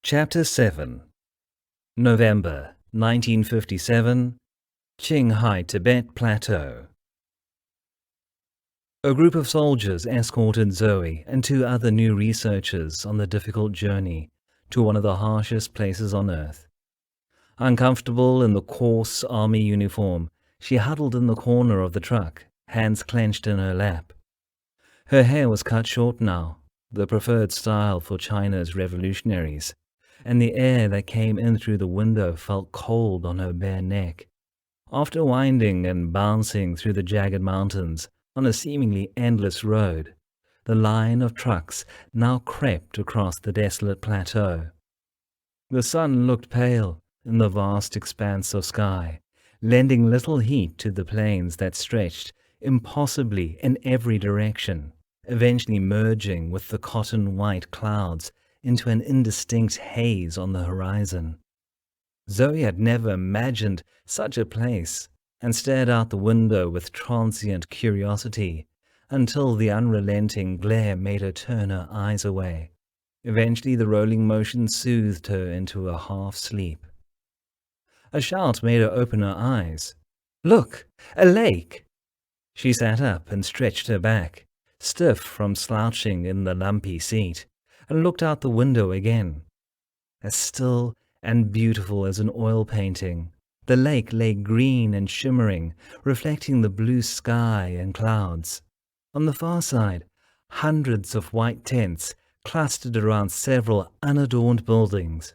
Chapter 7 November 1957 Qinghai-Tibet Plateau. A group of soldiers escorted Zoe and two other new researchers on the difficult journey to one of the harshest places on Earth. Uncomfortable in the coarse army uniform, she huddled in the corner of the truck, hands clenched in her lap. Her hair was cut short now, the preferred style for China's revolutionaries, and the air that came in through the window felt cold on her bare neck. After winding and bouncing through the jagged mountains on a seemingly endless road, the line of trucks now crept across the desolate plateau. The sun looked pale in the vast expanse of sky, lending little heat to the plains that stretched impossibly in every direction, eventually merging with the cotton-white clouds into an indistinct haze on the horizon. Zoe had never imagined such a place and stared out the window with transient curiosity until the unrelenting glare made her turn her eyes away. Eventually the rolling motion soothed her into a half-sleep. A shout made her open her eyes. "Look! A lake!" She sat up and stretched her back, stiff from slouching in the lumpy seat, and looked out the window again. As still and beautiful as an oil painting, the lake lay green and shimmering, reflecting the blue sky and clouds. On the far side, hundreds of white tents clustered around several unadorned buildings.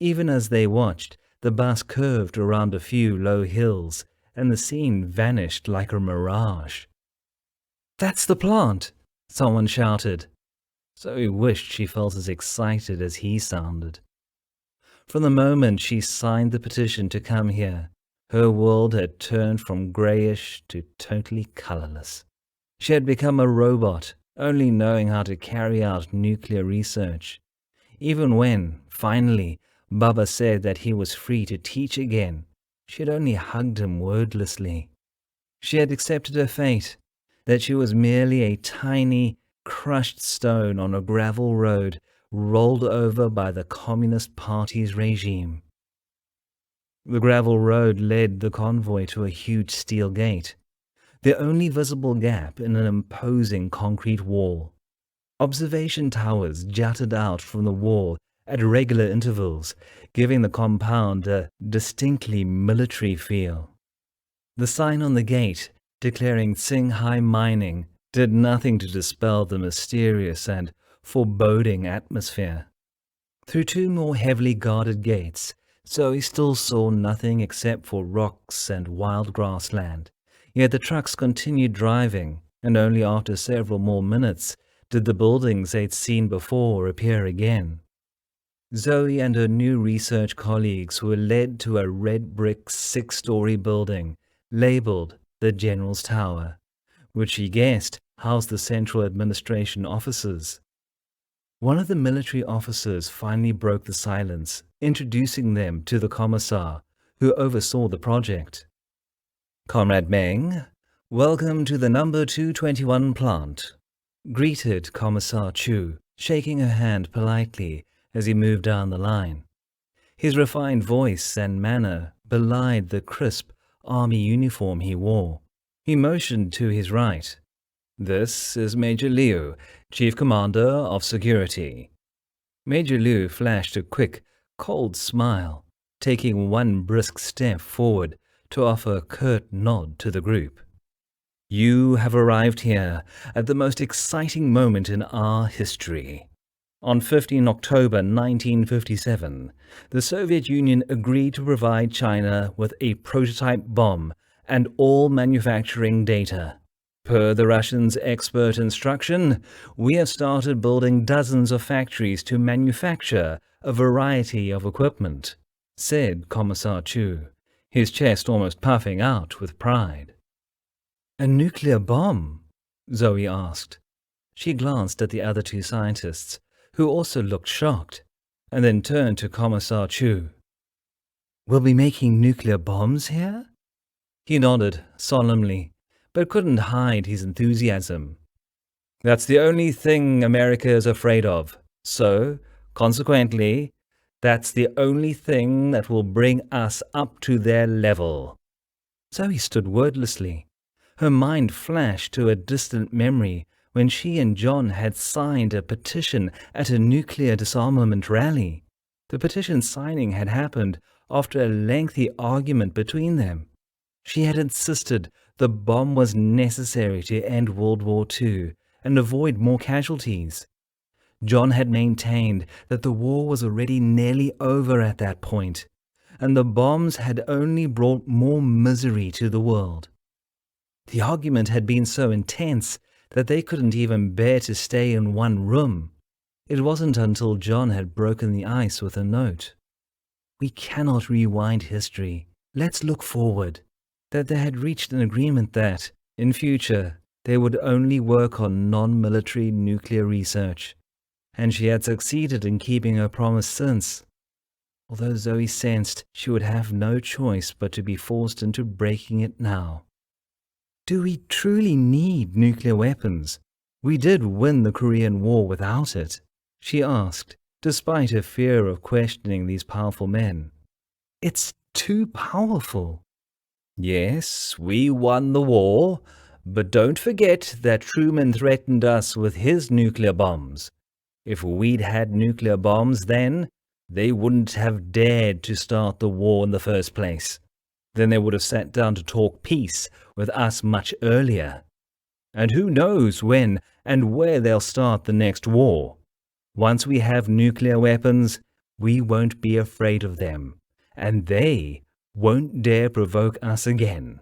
Even as they watched, the bus curved around a few low hills, and the scene vanished like a mirage. "That's the plant!" someone shouted. Zoe wished she felt as excited as he sounded. From the moment she signed the petition to come here, her world had turned from greyish to totally colourless. She had become a robot, only knowing how to carry out nuclear research. Even when, finally, Baba said that he was free to teach again, she had only hugged him wordlessly. She had accepted her fate, that she was merely a tiny, crushed stone on a gravel road rolled over by the Communist Party's regime. The gravel road led the convoy to a huge steel gate, the only visible gap in an imposing concrete wall. Observation towers jutted out from the wall at regular intervals, giving the compound a distinctly military feel. The sign on the gate, declaring Qinghai mining, did nothing to dispel the mysterious and foreboding atmosphere. Through two more heavily guarded gates, Zoe still saw nothing except for rocks and wild grassland. Yet the trucks continued driving, and only after several more minutes did the buildings they'd seen before appear again. Zoe and her new research colleagues were led to a red brick 6-story building labeled the General's Tower, which she guessed housed the Central Administration offices. One of the military officers finally broke the silence, introducing them to the commissar who oversaw the project. "Comrade Meng, welcome to the number 221 plant," greeted Commissar Chu, shaking her hand politely as he moved down the line. His refined voice and manner belied the crisp army uniform he wore. He motioned to his right. "This is Major Liu, Chief Commander of Security." Major Liu flashed a quick, cold smile, taking one brisk step forward to offer a curt nod to the group. "You have arrived here at the most exciting moment in our history. On 15 October 1957, the Soviet Union agreed to provide China with a prototype bomb and all manufacturing data. Per the Russians' expert instruction, we have started building dozens of factories to manufacture a variety of equipment," said Commissar Chu, his chest almost puffing out with pride. "A nuclear bomb?" Zoe asked. She glanced at the other two scientists, who also looked shocked, and then turned to Commissar Chu. "We'll be making nuclear bombs here?" He nodded solemnly, but couldn't hide his enthusiasm. "That's the only thing America is afraid of, so Consequently, that's the only thing that will bring us up to their level." Zoe stood wordlessly. Her mind flashed to a distant memory when she and John had signed a petition at a nuclear disarmament rally. The petition signing had happened after a lengthy argument between them. She had insisted the bomb was necessary to end World War II and avoid more casualties. John had maintained that the war was already nearly over at that point, and the bombs had only brought more misery to the world. The argument had been so intense that they couldn't even bear to stay in one room. It wasn't until John had broken the ice with a note, "We cannot rewind history. Let's look forward," that they had reached an agreement that, in future, they would only work on non-military nuclear research. And she had succeeded in keeping her promise since, although Zoe sensed she would have no choice but to be forced into breaking it now. Do we truly need nuclear weapons? We did win the Korean War without it, she asked, despite her fear of questioning these powerful men. It's too powerful. Yes, we won the war, but don't forget that Truman threatened us with his nuclear bombs. If we'd had nuclear bombs then, they wouldn't have dared to start the war in the first place. Then they would have sat down to talk peace with us much earlier. And who knows when and where they'll start the next war. Once we have nuclear weapons, we won't be afraid of them, and they won't dare provoke us again.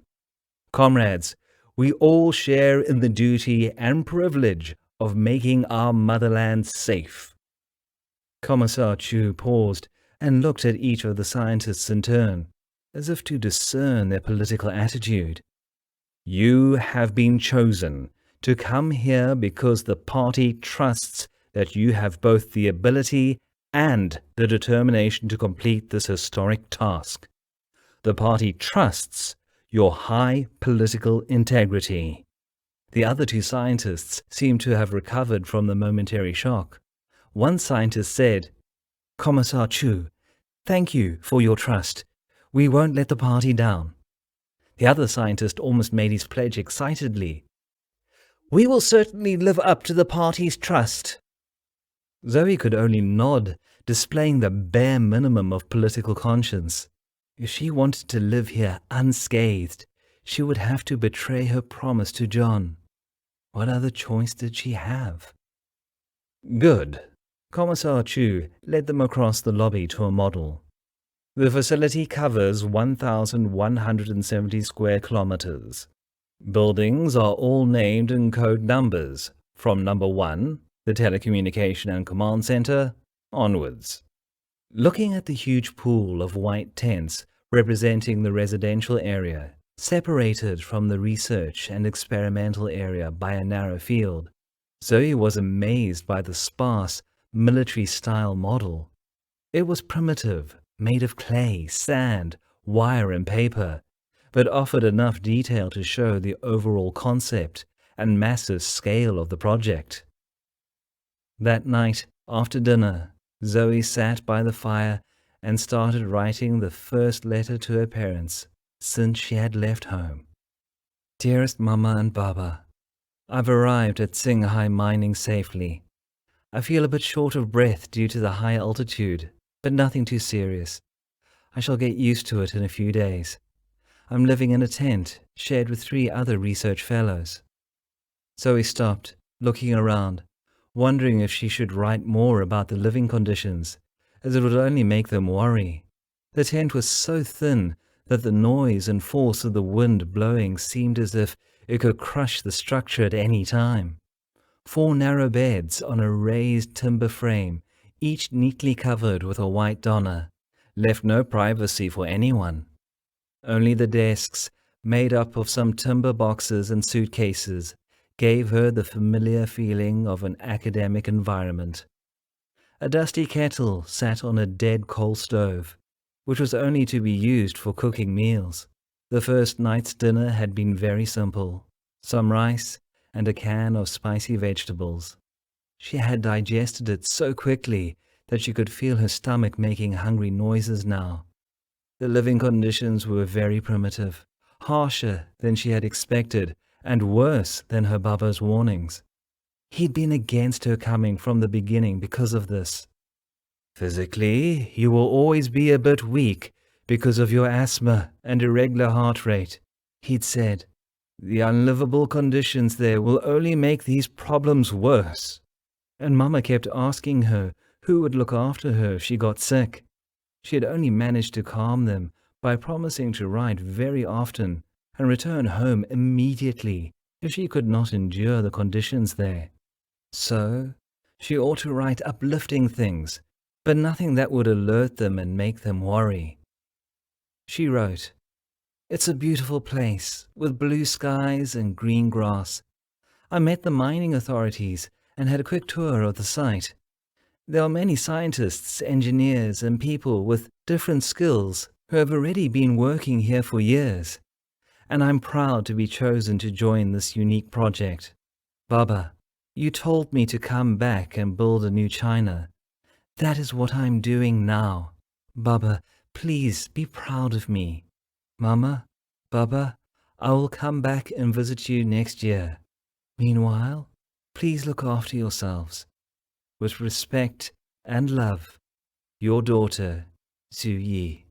Comrades, we all share in the duty and privilege of making our motherland safe. Commissar Chu paused and looked at each of the scientists in turn, as if to discern their political attitude. You have been chosen to come here because the party trusts that you have both the ability and the determination to complete this historic task. The party trusts your high political integrity. The other two scientists seemed to have recovered from the momentary shock. One scientist said, "Commissar Chu, thank you for your trust. We won't let the party down." The other scientist almost made his pledge excitedly. "We will certainly live up to the party's trust." Zoe could only nod, displaying the bare minimum of political conscience. If she wanted to live here unscathed, she would have to betray her promise to John. What other choice did she have? Good. Commissar Chu led them across the lobby to a model. The facility covers 1,170 square kilometers. Buildings are all named in code numbers, from number 1, the telecommunication and command center, onwards. Looking at the huge pool of white tents representing the residential area, separated from the research and experimental area by a narrow field, Zoe was amazed by the sparse, military-style model. It was primitive, made of clay, sand, wire and paper, but offered enough detail to show the overall concept and massive scale of the project. That night, after dinner, Zoe sat by the fire and started writing the first letter to her parents since she had left home. Dearest Mama and Baba, I've arrived at Qinghai mining safely. I feel a bit short of breath due to the high altitude, but nothing too serious. I shall get used to it in a few days. I'm living in a tent shared with 3 other research fellows. Zoe stopped, looking around, wondering if she should write more about the living conditions, as it would only make them worry. The tent was so thin that the noise and force of the wind blowing seemed as if it could crush the structure at any time. 4 narrow beds on a raised timber frame, each neatly covered with a white doner, left no privacy for anyone. Only the desks, made up of some timber boxes and suitcases, gave her the familiar feeling of an academic environment. A dusty kettle sat on a dead coal stove, which was only to be used for cooking meals. The first night's dinner had been very simple, some rice and a can of spicy vegetables. She had digested it so quickly that she could feel her stomach making hungry noises now. The living conditions were very primitive, harsher than she had expected, and worse than her Baba's warnings. He'd been against her coming from the beginning because of this. "Physically, you will always be a bit weak because of your asthma and irregular heart rate," he'd said. "The unlivable conditions there will only make these problems worse." And Mama kept asking her who would look after her if she got sick. She had only managed to calm them by promising to write very often and return home immediately if she could not endure the conditions there. So, she ought to write uplifting things, but nothing that would alert them and make them worry. She wrote, "It's a beautiful place with blue skies and green grass. I met the mining authorities and had a quick tour of the site. There are many scientists, engineers, and people with different skills who have already been working here for years, and I'm proud to be chosen to join this unique project. Baba, you told me to come back and build a new China. That is what I'm doing now. Baba, please be proud of me. Mama, Baba, I will come back and visit you next year. Meanwhile, please look after yourselves. With respect and love, your daughter, Zhu Yi."